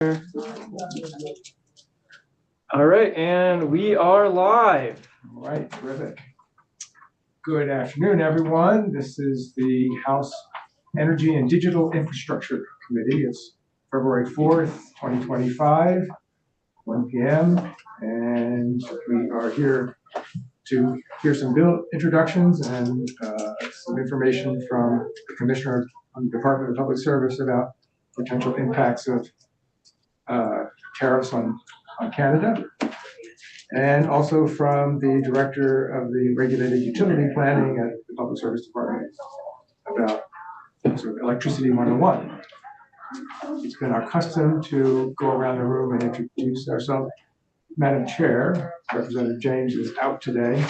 All right, and we are live. All right, terrific. Good afternoon, everyone. This is the House Energy and Digital Infrastructure Committee. It's February 4th, 2025, 1 p.m. And we are here to hear some bill introductions and some information from the Commissioner on the Department of Public Service about potential impacts of tariffs on Canada, and also from the Director of the Regulated Utility Planning at the Public Service Department about sort of Electricity 101. It's been our custom to go around the room and introduce ourselves. Madam Chair, Representative James is out today,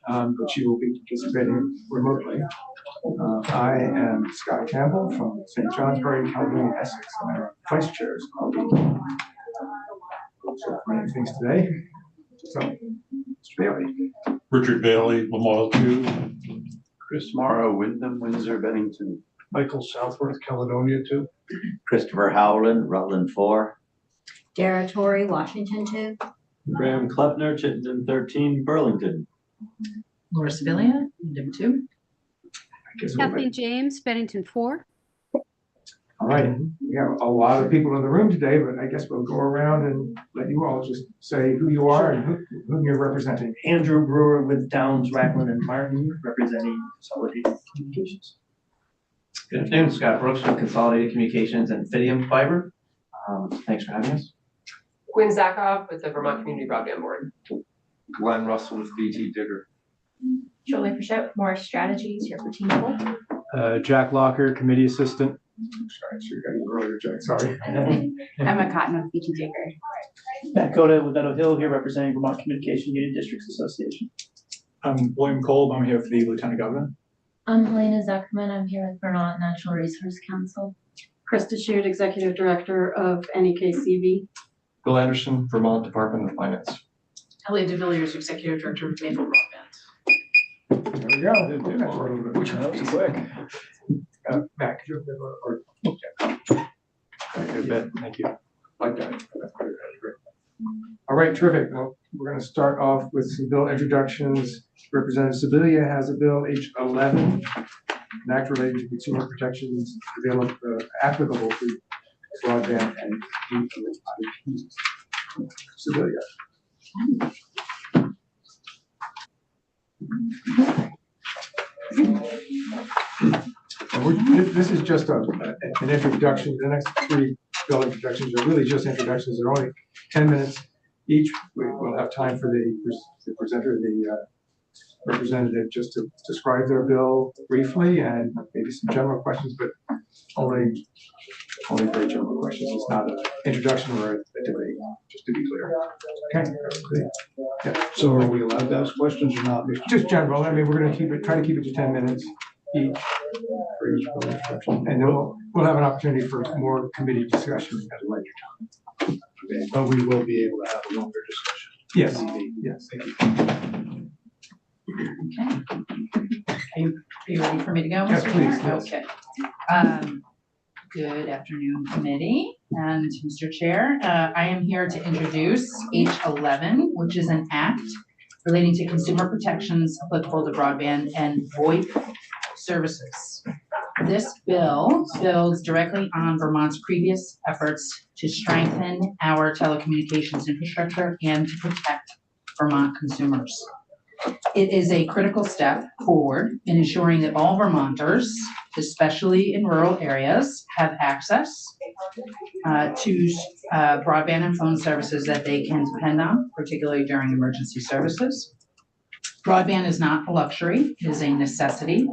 but she will be participating remotely. I am Scott Campbell from St. Johnsbury, Caledonia, Essex, and our Vice Chair is I'll running things today. So, Mr. Bailey. Richard Bailey, Lamoille 2. Chris Morrow, Wyndham, Windsor, Bennington. Michael Southworth, Caledonia 2. Christopher Howland, Rutland 4. Dara Torrey, Washington 2. Graham Klepner, Chittenden 13, Burlington. Laura Sibilia, Wyndham 2. Kathleen James, Bennington 4. All right, we have a lot of people in the room today, but I guess we'll go around and let you all just say who you are and whom you're representing. Andrew Brewer with Downs, Ragland, and Martin, representing Consolidated Communications. Good afternoon, Scott Brooks with Consolidated Communications and Fidium Fiber. Thanks for having us. Quinn Zakov with the Vermont Community Broadband Board. Glenn Russell with BT Digger. Julie Frechette, Morris Strategies, here for T-Mobile. Jack Locker, Committee Assistant. Sorry, I should have got you earlier, Jack, sorry. Emma Cotton with BT Digger. Matt Coda with Meadow Hill, here representing Vermont Communication Union Districts Association. I'm William Kolb. I'm here for the Lieutenant Governor. I'm Helena Zuckerman. I'm here with Vermont Natural Resource Council. Krista Shute, Executive Director of NEKCV. Bill Anderson, Vermont Department of Finance. Elliot DeVilliers, Executive Director of Maple Broadband. There we go. Which was quick. Matt, could you Good bit. Thank you. like that? Great. All right, terrific. Well, we're going to start off with some bill introductions. Representative Sibilia has a bill H11, an act related to consumer protections applicable to broadband and IP. Sibilia. This is just an introduction. The next three bill introductions are really just introductions. They're only 10 minutes each. We'll have time for the presenter, the representative, just to describe their bill briefly and maybe some general questions, but only very general questions. It's not an introduction or a debate, just to be clear. Okay. Yeah. So are we allowed to ask questions or not? Just general. I mean, we're going to try to keep it to 10 minutes each for each bill introduction, and then we'll have an opportunity for more committee discussion at a later time. Okay. But we will be able to have a longer discussion. Yes. Yes. Thank you. Okay. Are you ready for me to go? Yes, please. Yes. Okay. Good afternoon, committee and Mr. Chair. I am here to introduce H11, which is an act relating to consumer protections applicable to broadband and VoIP services. This bill builds directly on Vermont's previous efforts to strengthen our telecommunications infrastructure and to protect Vermont consumers. It is a critical step forward in ensuring that all Vermonters, especially in rural areas, have access to broadband and phone services that they can depend on, particularly during emergency services. Broadband is not a luxury, it is a necessity,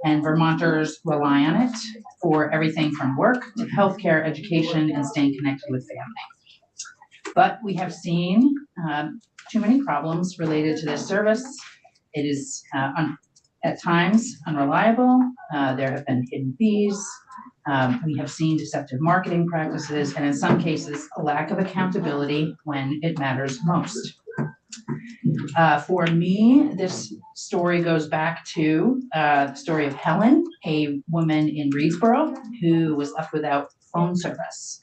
and Vermonters rely on it for everything from work to healthcare, education, and staying connected with family. But we have seen too many problems related to this service. It is at times unreliable. There have been hidden fees. We have seen deceptive marketing practices, and in some cases, a lack of accountability when it matters most. For me, this story goes back to the story of Helen, a woman in Reedsboro who was left without phone service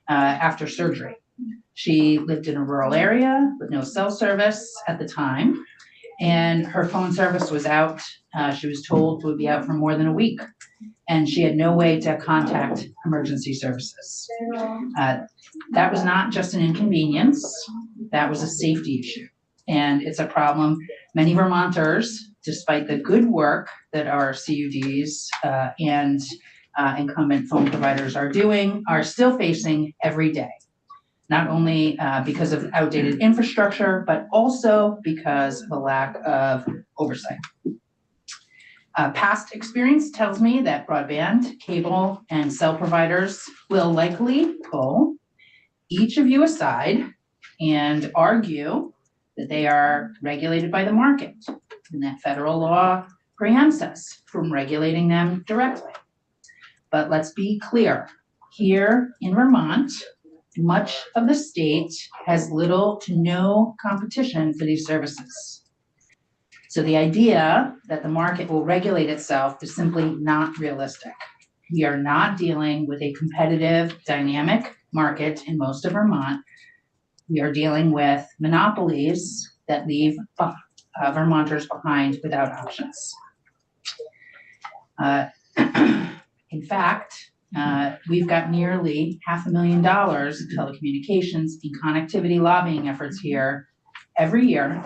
after surgery. She lived in a rural area with no cell service at the time, and her phone service was out. She was told it would be out for more than a week, and she had no way to contact emergency services. That was not just an inconvenience, that was a safety issue. And it's a problem many Vermonters, despite the good work that our CUDs and incumbent phone providers are doing, are still facing every day. Not only because of outdated infrastructure, but also because of a lack of oversight. Past experience tells me that broadband, cable, and cell providers will likely pull each of you aside and argue that they are regulated by the market and that federal law preempts us from regulating them directly. But let's be clear, here in Vermont, much of the state has little to no competition for these services. So the idea that the market will regulate itself is simply not realistic. We are not dealing with a competitive, dynamic market in most of Vermont. We are dealing with monopolies that leave Vermonters behind without options. In fact, we've got nearly $500,000 in telecommunications and connectivity lobbying efforts here every year,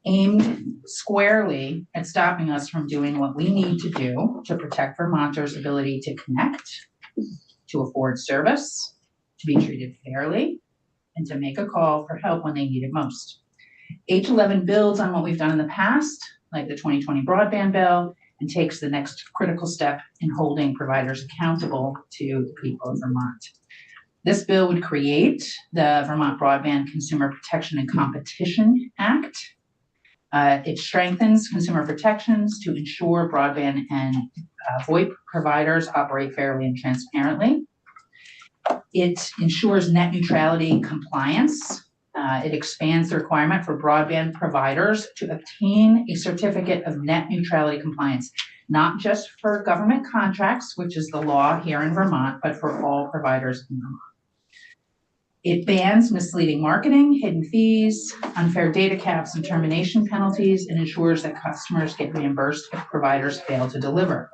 aimed squarely at stopping us from doing what we need to do to protect Vermonters' ability to connect, to afford service, to be treated fairly, and to make a call for help when they need it most. H11 builds on what we've done in the past, like the 2020 broadband bill, and takes the next critical step in holding providers accountable to the people of Vermont. This bill would create the Vermont Broadband Consumer Protection and Competition Act. It strengthens consumer protections to ensure broadband and VoIP providers operate fairly and transparently. It ensures net neutrality compliance. It expands the requirement for broadband providers to obtain a certificate of net neutrality compliance, not just for government contracts, which is the law here in Vermont, but for all providers in Vermont. It bans misleading marketing, hidden fees, unfair data caps, and termination penalties, and ensures that customers get reimbursed if providers fail to deliver.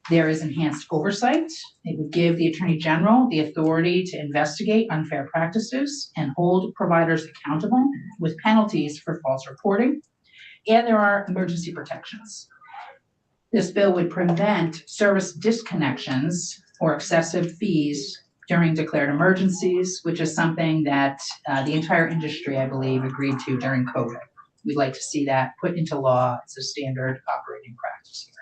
There is enhanced oversight. It would give the Attorney General the authority to investigate unfair practices and hold providers accountable with penalties for false reporting. And there are emergency protections. This bill would prevent service disconnections or excessive fees during declared emergencies, which is something that the entire industry, I believe, agreed to during COVID. We'd like to see that put into law as a standard operating practice here.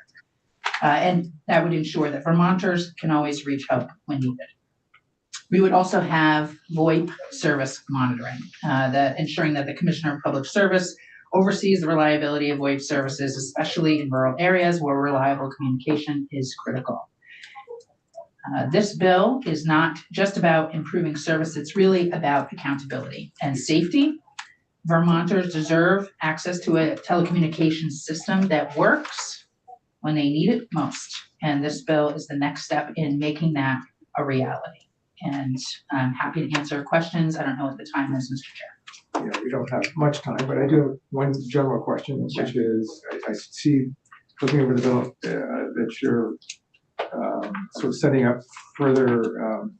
And that would ensure that Vermonters can always reach help when needed. We would also have VoIP service monitoring, ensuring that the Commissioner of Public Service oversees the reliability of VoIP services, especially in rural areas where reliable communication is critical. This bill is not just about improving service, it's really about accountability and safety. Vermonters deserve access to a telecommunications system that works when they need it most. And this bill is the next step in making that a reality. And I'm happy to answer questions. I don't know what the time is, Mr. Chair. Yeah, we don't have much time, but I do have one general question, Sure. which is, I see, looking over the bill, that you're sort of setting up further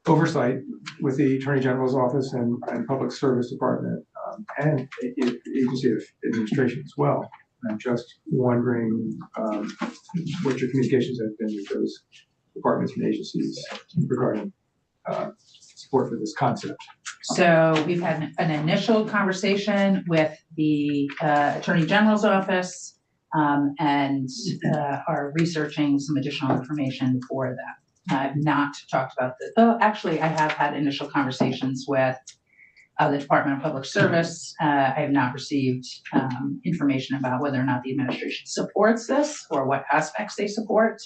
oversight with the Attorney General's office and Public Service Department and Agency of Administration as well. I'm just wondering what your communications have been with those departments and agencies regarding support for this concept. So we've had an initial conversation with the Attorney General's office and are researching some additional information for that. I've not talked about this. Oh, actually, I have had initial conversations with the Department of Public Service. I have not received information about whether or not the administration supports this or what aspects they support.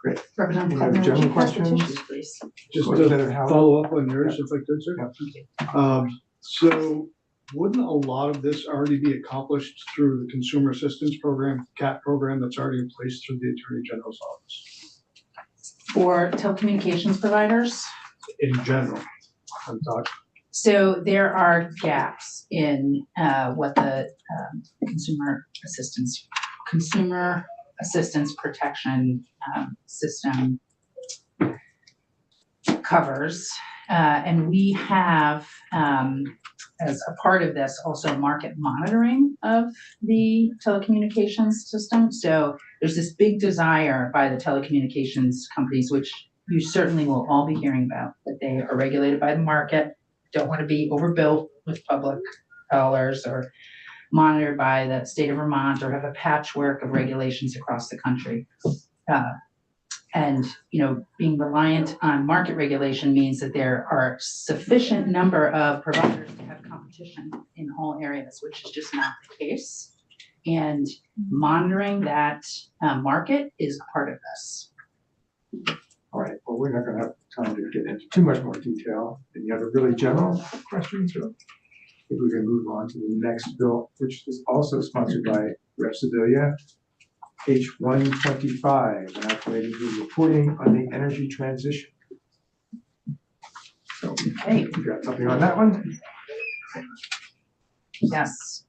Great. Representative Any other Kavner, general would you pass the questions? tissues, please? Just Representative to Howard? follow up on yours, if I could, sir. Yeah. So wouldn't a lot of this already be accomplished through the Consumer Assistance Program, CAT program, that's already in place through the Attorney General's office? for telecommunications providers. In general, I'm talking. So there are gaps in what the consumer assistance protection system covers. And we have, as a part of this, also market monitoring of the telecommunications system. So there's this big desire by the telecommunications companies, which you certainly will all be hearing about, that they are regulated by the market, don't want to be overbuilt with public dollars or monitored by the state of Vermont or have a patchwork of regulations across the country. And being reliant on market regulation means that there are sufficient number of providers to have competition in all areas, which is just not the case. And monitoring that market is a part of this. All right, well, we're not going to have time to get into too much more detail. Any other really general questions? Or if we can move on to the next bill, which is also sponsored by Rep. Sevilla, H125, and activating the reporting on the energy transition. So, Okay. you got something on that one? Yes,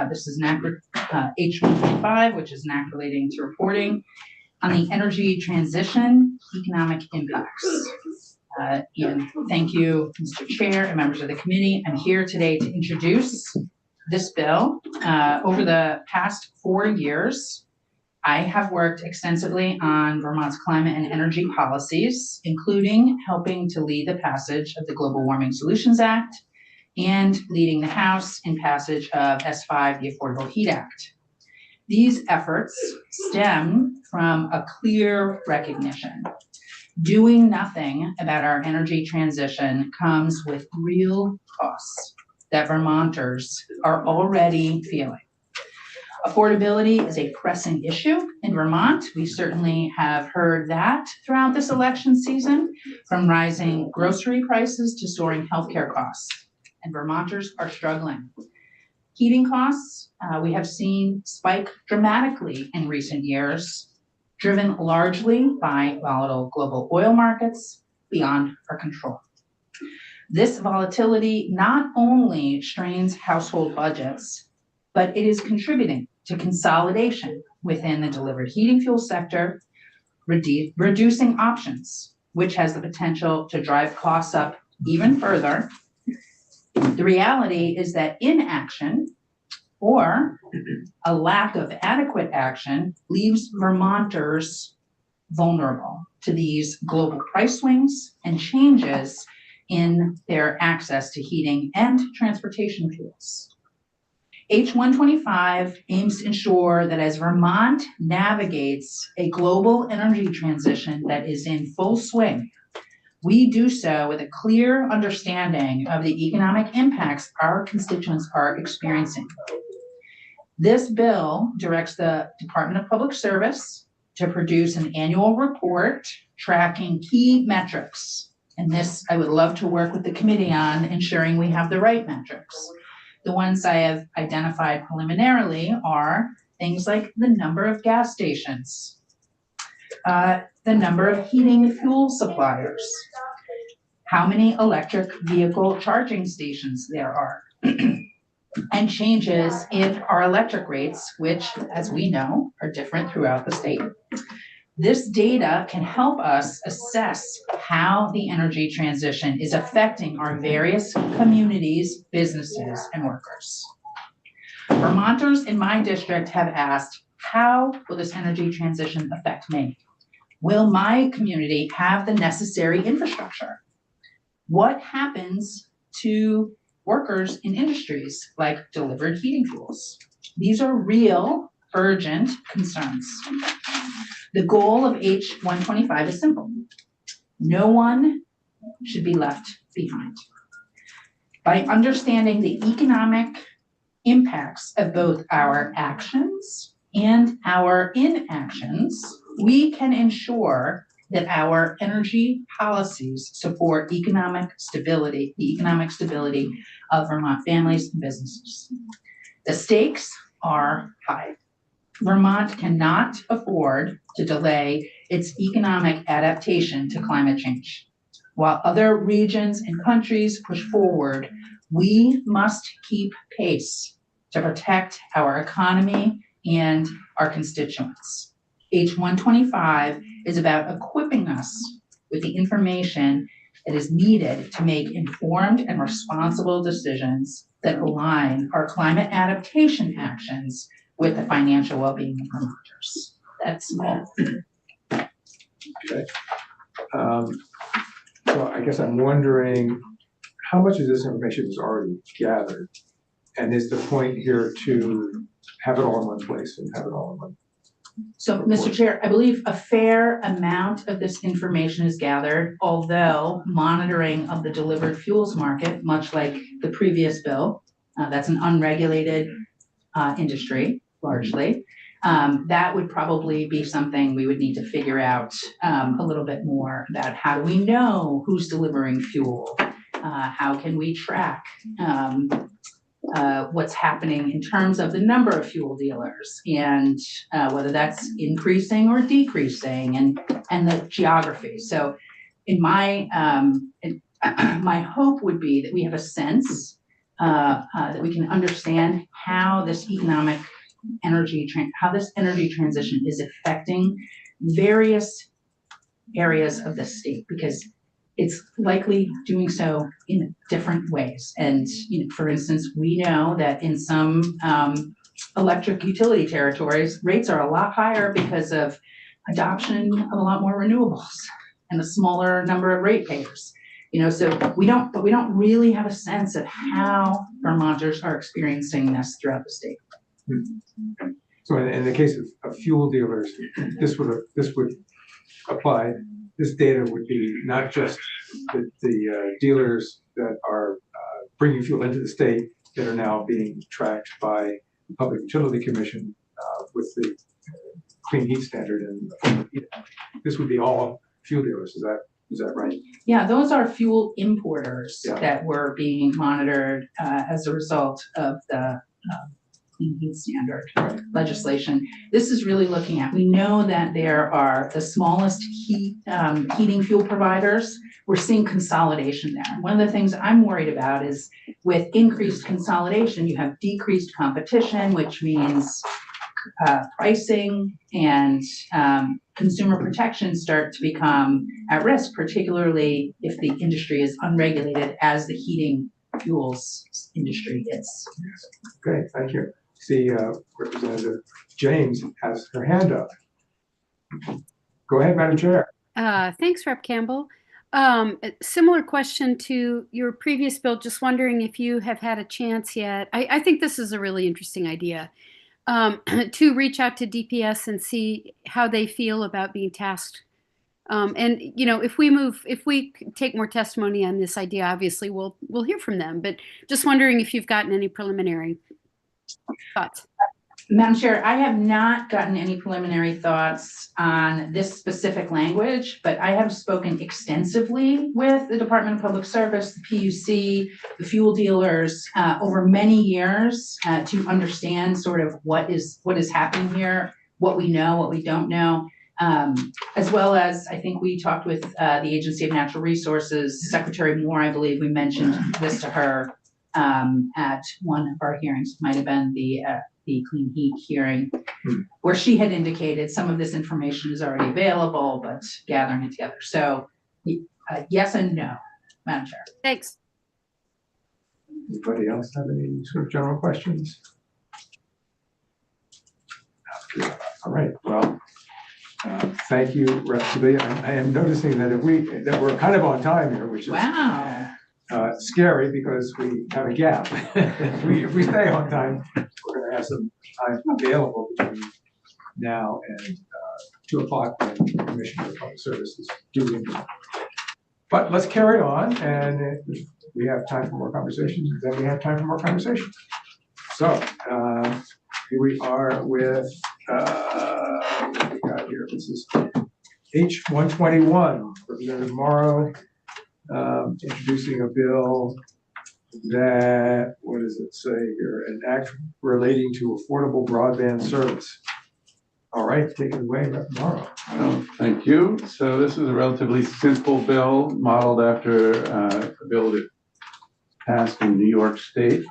this is H125, which is an act relating to reporting on the energy transition economic impacts. And thank you, Mr. Chair and members of the committee. I'm here today to introduce this bill. Over the past 4 years, I have worked extensively on Vermont's climate and energy policies, including helping to lead the passage of the Global Warming Solutions Act and leading the House in passage of S5, the Affordable Heat Act. These efforts stem from a clear recognition. Doing nothing about our energy transition comes with real costs that Vermonters are already feeling. Affordability is a pressing issue in Vermont. We certainly have heard that throughout this election season, from rising grocery prices to soaring healthcare costs, and Vermonters are struggling. Heating costs, we have seen spike dramatically in recent years, driven largely by volatile global oil markets beyond our control. This volatility not only strains household budgets, but it is contributing to consolidation within the delivered heating fuel sector, reducing options, which has the potential to drive costs up even further. The reality is that inaction or a lack of adequate action leaves Vermonters vulnerable to these global price swings and changes in their access to heating and transportation fuels. H125 aims to ensure that as Vermont navigates a global energy transition that is in full swing, we do so with a clear understanding of the economic impacts our constituents are experiencing. This bill directs the Department of Public Service to produce an annual report tracking key metrics. And this, I would love to work with the committee on ensuring we have the right metrics. The ones I have identified preliminarily are things like the number of gas stations, the number of heating fuel suppliers, how many electric vehicle charging stations there are, and changes in our electric rates, which, as we know, are different throughout the state. This data can help us assess how the energy transition is affecting our various communities, businesses, and workers. Vermonters in my district have asked, how will this energy transition affect me? Will my community have the necessary infrastructure? What happens to workers in industries like delivered heating fuels? These are real, urgent concerns. The goal of H125 is simple. No one should be left behind. By understanding the economic impacts of both our actions and our inactions, we can ensure that our energy policies support economic stability, the economic stability of Vermont families and businesses. The stakes are high. Vermont cannot afford to delay its economic adaptation to climate change. While other regions and countries push forward, we must keep pace to protect our economy and our constituents. H125 is about equipping us with the information that is needed to make informed and responsible decisions that align our climate adaptation actions with the financial well-being of Vermonters. That's all. Okay. So I guess I'm wondering how much of this information is already gathered? And is the point here to have it all in one place and have it all in one? So, Mr. Chair, I believe a fair amount of this information is gathered, although monitoring of the delivered fuels market, much like the previous bill, that's an unregulated industry largely. That would probably be something we would need to figure out a little bit more about. How do we know who's delivering fuel? How can we track what's happening in terms of the number of fuel dealers and whether that's increasing or decreasing, and the geography. So in my my hope would be that we have a sense that we can understand how this energy transition is affecting various areas of the state, because it's likely doing so in different ways. And for instance, we know that in some electric utility territories, rates are a lot higher because of adoption of a lot more renewables and a smaller number of ratepayers. So we don't really have a sense of how Vermonters are experiencing this throughout the state. So in the case of fuel dealers, this would apply. This data would be not just the dealers that are bringing fuel into the state that are now being tracked by the Public Utility Commission with the clean heat standard and affordable heat. This would be all fuel dealers. Is that right? Yeah, those are fuel importers Yeah. that were being monitored as a result of the clean heat standard legislation. This is really looking at, we know that there are the smallest heating fuel providers. We're seeing consolidation there. One of the things I'm worried about is with increased consolidation, you have decreased competition, which means pricing and consumer protection start to become at risk, particularly if the industry is unregulated, as the heating fuels industry is. Great, thank you. See, Representative James has her hand up. Go ahead, Madam Chair. Thanks, Rep. Campbell. A similar question to your previous bill, just wondering if you have had a chance yet. I think this is a really interesting idea, to reach out to DPS and see how they feel about being tasked. And if we take more testimony on this idea, obviously we'll hear from them. But just wondering if you've gotten any preliminary thoughts. Madam Chair, I have not gotten any preliminary thoughts on this specific language, but I have spoken extensively with the Department of Public Service, the PUC, the fuel dealers over many years to understand sort of what is happening here, what we know, what we don't know, as well as I think we talked with the Agency of Natural Resources, Secretary Moore. I believe we mentioned this to her at one of our hearings. Might have been the clean heat hearing, where she had indicated some of this information is already available, but gathering it together. So yes and no, Madam Chair. Thanks. Anybody else have any sort of general questions? All right, well, thank you, Rep. Sibilia. I am noticing that we're kind of on time here, which is wow. Scary, because we have a gap. if we stay on time, we're going to have some time available between now and 2 o'clock when the Commissioner of Public Service is due. But let's carry on, and if we have time for more conversations, then we have time for more conversation. So here we are with what we got here. This is H121, Representative Morrow. Introducing a bill that, what does it say here? An act relating to affordable broadband service. All right, take it away, Rep. Morrow. Well, thank you. So this is a relatively simple bill modeled after a bill that passed in New York State.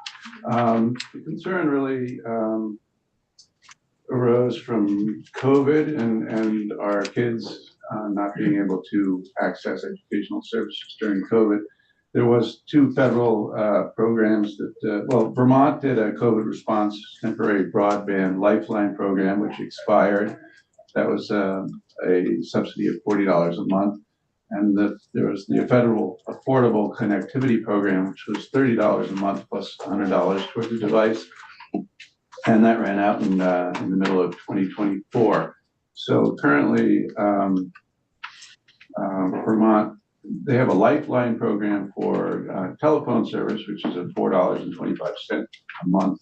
The concern really arose from COVID and our kids not being able to access educational services during COVID. There was two federal programs that, well, Vermont did a COVID response temporary broadband lifeline program, which expired. That was a subsidy of $40 a month. And there was the federal affordable connectivity program, which was $30 a month plus $100 towards the device. And that ran out in the middle of 2024. So currently, Vermont, they have a lifeline program for telephone service, which is at $4.25 a month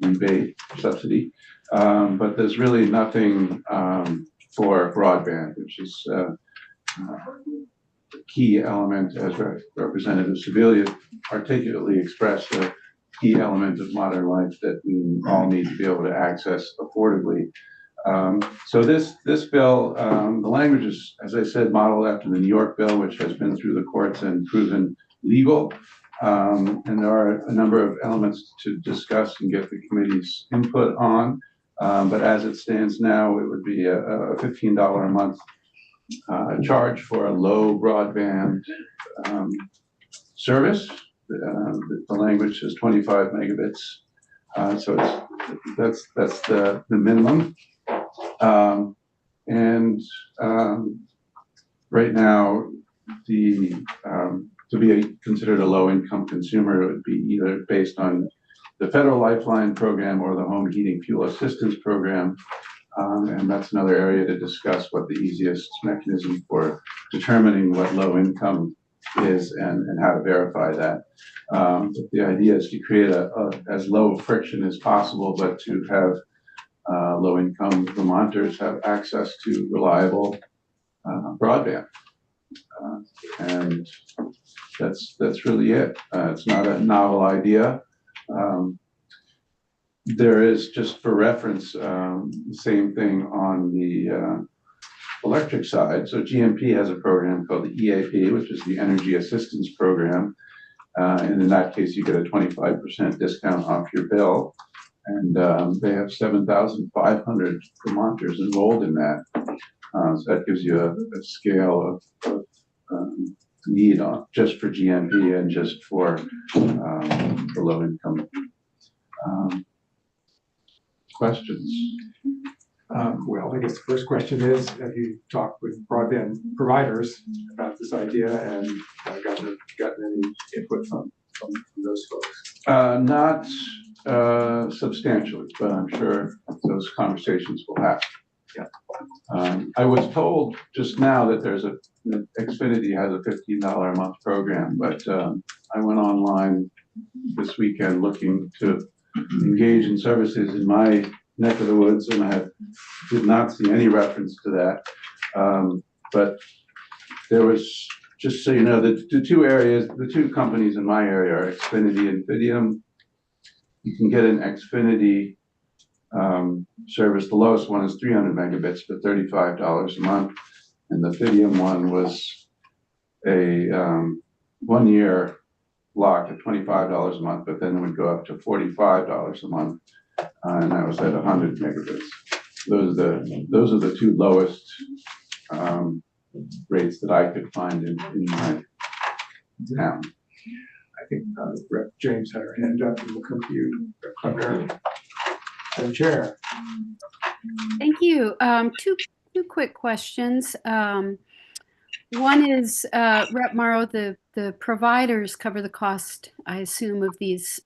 rebate subsidy. But there's really nothing for broadband, which is a key element, as Representative Sebelia articulately expressed, a key element of modern life that we all need to be able to access affordably. So this bill, the language is, as I said, modeled after the New York bill, which has been through the courts and proven legal. And there are a number of elements to discuss and get the committee's input on. But as it stands now, it would be a $15 a month charge for a low broadband service. The language says 25 megabits. So that's the minimum. Right now, to be considered a low-income consumer, it would be either based on the federal lifeline program or the home heating fuel assistance program. And that's another area to discuss what the easiest mechanism for determining what low income is and how to verify that. But the idea is to create as low friction as possible, but to have low-income Vermonters have access to reliable broadband. And that's really it. It's not a novel idea. There is, just for reference, the same thing on the electric side. So GMP has a program called the EAP, which is the Energy Assistance Program. And in that case, you get a 25% discount off your bill. And they have 7,500 Vermonters enrolled in that. So that gives you a scale of need on just for GMP and just for the low income. Questions? Well, I guess the first question is, have you talked with broadband providers about this idea and gotten any input from those folks? Not substantially, but I'm sure those conversations will happen. Yeah. I was told just now that Xfinity has a $15 a month program, but I went online this weekend looking to engage in services in my neck of the woods, and I did not see any reference to that. But there was, just so you know, the two companies in my area are Xfinity and Fidium. You can get an Xfinity service. The lowest one is 300 megabits for $35 a month, and the Fidium one was a 1 year lock at $25 a month, but then it would go up to $45 a month, and that was at 100 megabits. Those are the two lowest rates that I could find in my town. I think Rep. James had her hand up, and we'll come to you, Rep. Clapper. Madam Chair. Thank you. Two quick questions. One is, Rep. Morrow, the providers cover the cost, I assume, of these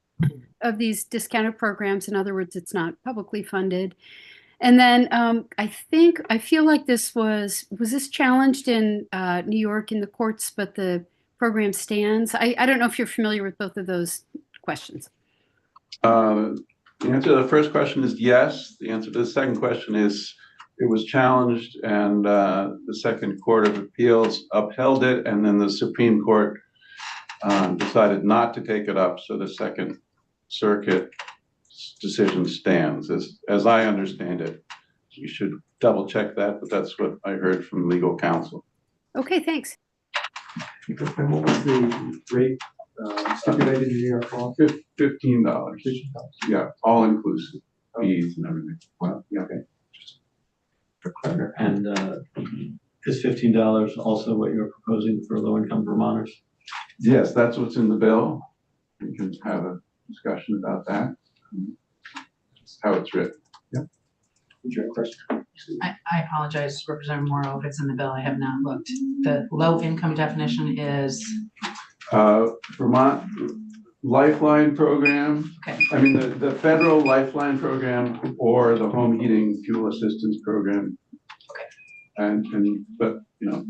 discounted programs. In other words, it's not publicly funded. And then I feel like this was this challenged in New York in the courts, but the program stands. I don't know if you're familiar with both of those questions. The answer to the first question is yes. The answer to the second question is it was challenged, and the Second Court of Appeals upheld it, and then the Supreme Court decided not to take it up. So the Second Circuit decision stands. As I understand it, you should double check that, but that's what I heard from legal counsel. Okay, thanks. And what was the rate stipulated in New York law? $15. Yeah, all inclusive, fees and everything. Well, yeah, okay. For clear. And is $15 also what you're proposing for low-income Vermonters? Yes, that's what's in the bill. We can have a discussion about that. That's how it's written. Yep. Did you have a question? I apologize, Representative Morrow, if it's in the bill, I have not looked. The low income definition is, Vermont Lifeline Program. okay, I mean, the federal Lifeline Program or the Home Heating Fuel Assistance Program. Okay. But, you know,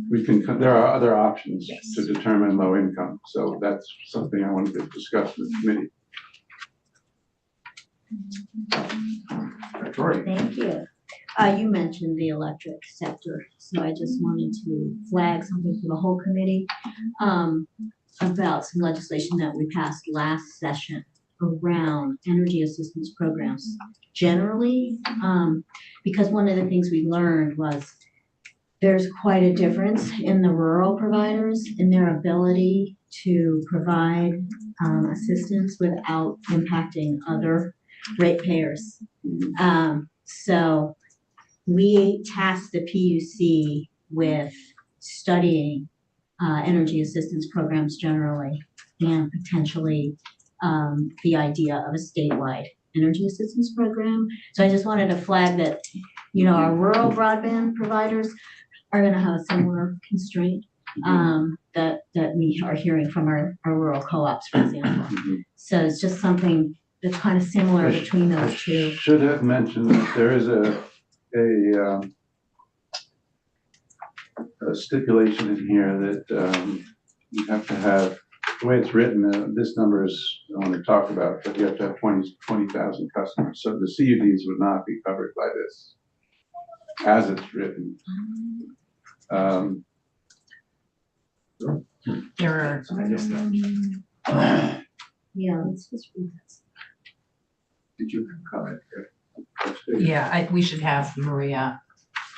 there are other options Yes. to determine low income. So that's something I wanted to discuss with the committee. Victoria. Thank you. You mentioned the electric sector, so I just wanted to flag something for the whole committee about some legislation that we passed last session around energy assistance programs generally, because one of the things we learned was there's quite a difference in the rural providers in their ability to provide assistance without impacting other ratepayers. So we tasked the PUC with studying energy assistance programs generally and potentially the idea of a statewide energy assistance program. So I just wanted to flag that, you know, our rural broadband providers are going to have a similar constraint that we are hearing from our rural co-ops, for example. So it's just something that's kind of similar between those two. Should have mentioned that there is a stipulation in here that you have to have, the way it's written, this number is, I want to talk about, but you have to have 20,000 customers. So the CUDs would not be covered by this as it's written. there are, Yeah, let's just read this. Did you comment? yeah, we should have Maria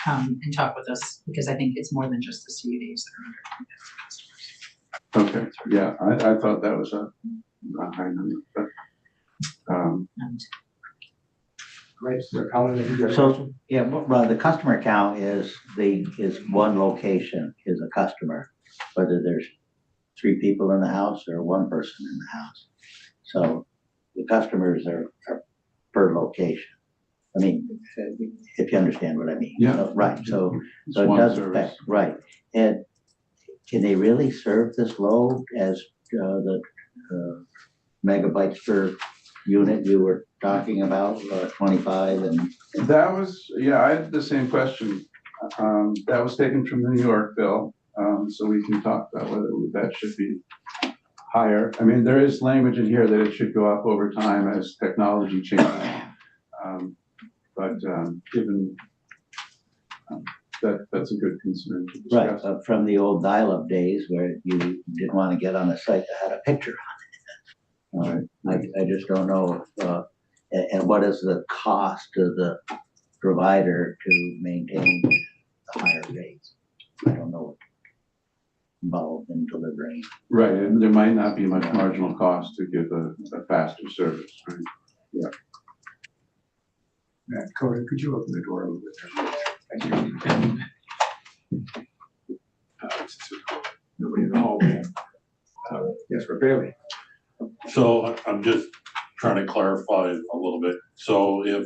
come and talk with us, because I think it's more than just the CUDs that are under. Okay, yeah, I thought that was a high number, but Great, is there a comment? Did you have a So, question? yeah, well, the customer count is one location is a customer, whether there's 3 people in the house or 1 person in the house. So the customers are per location. I mean, if you understand what I mean. Yeah. So, right, so it's it one does service. affect, right. And can they really serve this load as the megabytes per unit you were talking about, 25 and? That was, yeah, I had the same question. That was taken from the New York bill, so we can talk about whether that should be higher. I mean, there is language in here that it should go up over time as technology changes. But given that's a good concern to discuss. Right, from the old dial-up days where you didn't want to get on a site that had a picture on it. I just don't know, and what is the cost to the provider to maintain the higher rates? I don't know what's involved in delivering. Right, and there might not be much marginal cost to give a faster service, right? Yeah. Matt, Coda, could you open the door a little bit? Thank you. Nobody in the hallway. Yes, for Bailey. So I'm just trying to clarify a little bit. So if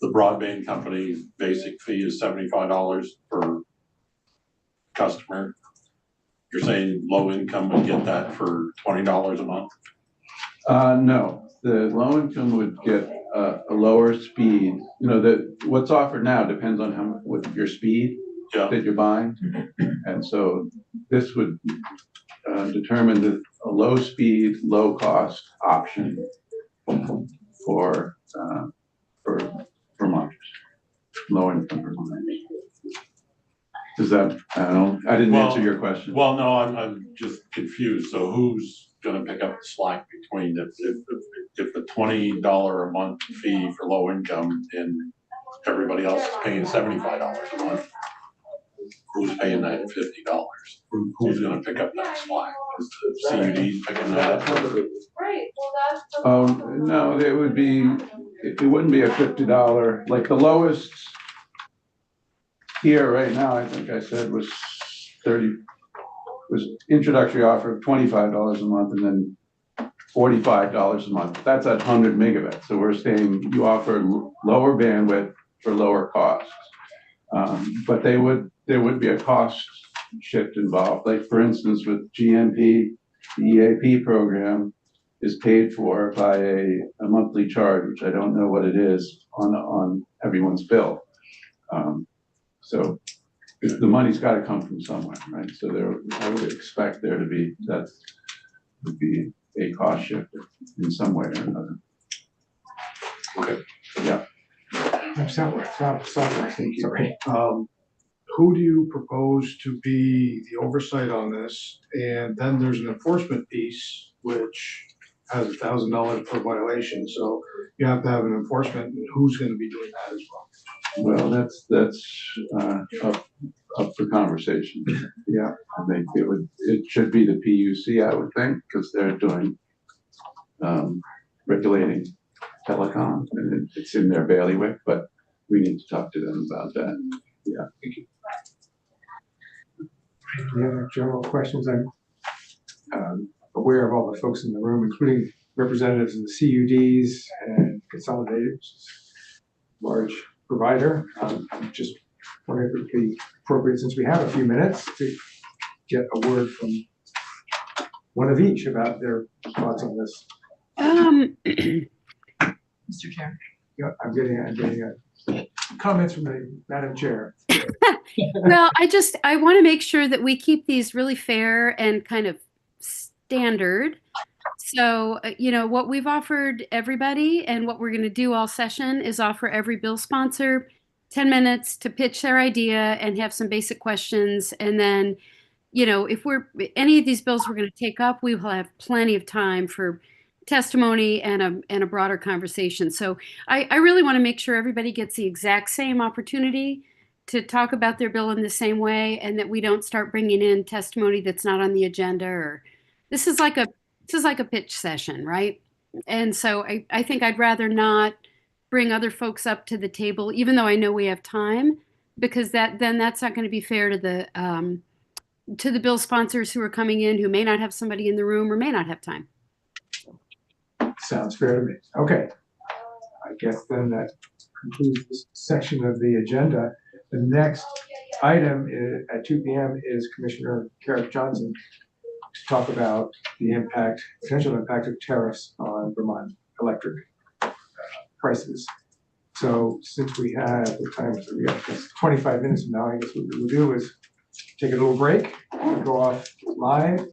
the broadband company's basic fee is $75 per customer, you're saying low income would get that for $20 a month? No, the low income would get a lower speed. You know, what's offered now depends on what your speed that you're buying. And so this would determine a low speed, low cost option for Vermonters, low income Vermonters. Does that, I didn't answer your question. Well, no, I'm just confused. So who's gonna pick up the slack between if if a $20 a month fee for low income and everybody else is paying $75 a month, who's paying that $50? Who's gonna pick up that slack? Is the CUD picking that up? Right, well, that's. Oh, no, it would be, it wouldn't be a $50, like the lowest here right now, I think I said was was introductory offer of $25 a month and then $45 a month. That's at 100 megabits. So we're saying you offer lower bandwidth for lower costs. But there would be a cost shift involved. Like for instance, with GMP, the EAP program is paid for by a monthly charge, which I don't know what it is on everyone's bill. So the money's got to come from somewhere, right? So I would expect there to be, that would be a cost shift in some way or another. Okay. Yeah. Software, sorry. Who do you propose to be the oversight on this? And then there's an enforcement piece, which has $1,000 per violation, so you have to have an enforcement, and who's gonna be doing that as well? Well, that's up for conversation. Yeah, I think it should be the PUC, I would think, because they're doing regulating telecom, and it's in their bailiwick, but we need to talk to them about that. Yeah. Thank you. Any other general questions? I'm aware of all the folks in the room, including representatives of the CUDs and Consolidated, which is a large provider. I'm just wondering if it would be appropriate, since we have a few minutes, to get a word from one of each about their thoughts on this. Mr. Chair. Yeah, I'm getting comments from the Madam Chair. Well, I want to make sure that we keep these really fair and kind of standard. So, what we've offered everybody and what we're going to do all session is offer every bill sponsor 10 minutes to pitch their idea and have some basic questions. And then, if any of these bills we're going to take up, we will have plenty of time for testimony and a broader conversation. So I really want to make sure everybody gets the exact same opportunity to talk about their bill in the same way, and that we don't start bringing in testimony that's not on the agenda. Or this is like a pitch session, right? And so I think I'd rather not bring other folks up to the table, even though I know we have time, because that's not going to be fair to the bill sponsors who are coming in who may not have somebody in the room or may not have time. Sounds fair to me. Okay. I guess then that concludes this section of the agenda. The next item at 2 p.m. is Commissioner Carrick Johnson to talk about the potential impact of tariffs on Vermont electric prices. So since we have, what time is it? We have 25 minutes from now. I guess what we'll do is take a little break, go off live,